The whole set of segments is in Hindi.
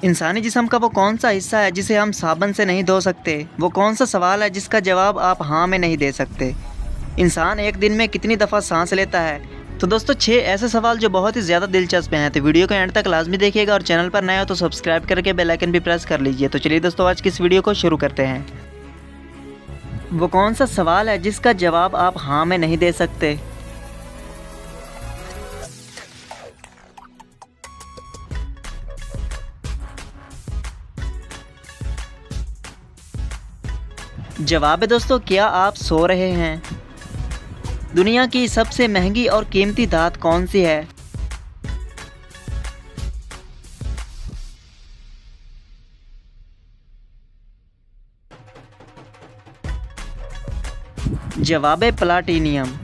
इंसानी जिस्म का वो कौन सा हिस्सा है जिसे हम साबुन से नहीं धो सकते? वो कौन सा सवाल है जिसका जवाब आप हाँ में नहीं दे सकते? इंसान एक दिन में कितनी दफ़ा सांस लेता है? तो दोस्तों 6 ऐसे सवाल जो बहुत ही ज़्यादा दिलचस्प हैं, तो वीडियो को एंड तक लाजमी देखिएगा और चैनल पर नए हो तो सब्सक्राइब करके बेल आइकन भी प्रेस कर लीजिए। तो चलिए दोस्तों आज की इस वीडियो को शुरू करते हैं। वो कौन सा सवाल है जिसका जवाब आप हाँ में नहीं दे सकते? जवाब है दोस्तों, क्या आप सो रहे हैं? दुनिया की सबसे महंगी और कीमती धात कौन सी है? जवाब है प्लाटिनियम।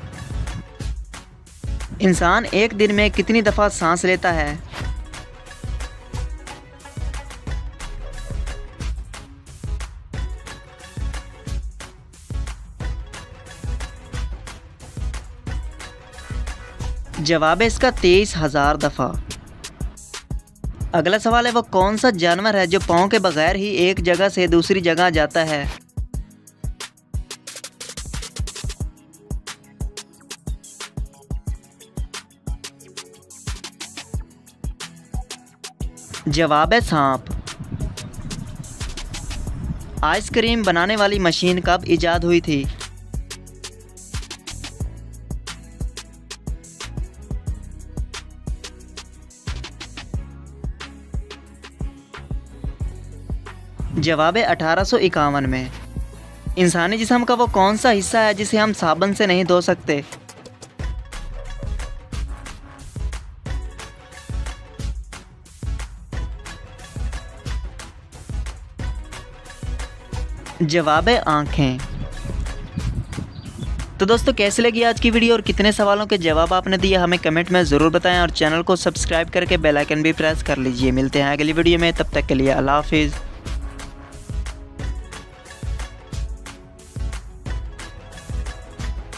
इंसान एक दिन में कितनी दफ़ा सांस लेता है? जवाब है इसका 23,000 दफ़ा। अगला सवाल है, वो कौन सा जानवर है जो पाँव के बगैर ही एक जगह से दूसरी जगह जाता है? जवाब है सांप। आइसक्रीम बनाने वाली मशीन कब इजाद हुई थी? जवाब है 1851 में। इंसानी जिस्म का वो कौन सा हिस्सा है जिसे हम साबुन से नहीं धो सकते? जवाब है आँखें। तो दोस्तों कैसी लगी आज की वीडियो और कितने सवालों के जवाब आपने दिए हमें कमेंट में ज़रूर बताएं और चैनल को सब्सक्राइब करके बेल आइकन भी प्रेस कर लीजिए। मिलते हैं अगली वीडियो में, तब तक के लिए अल्लाह हाफिज़।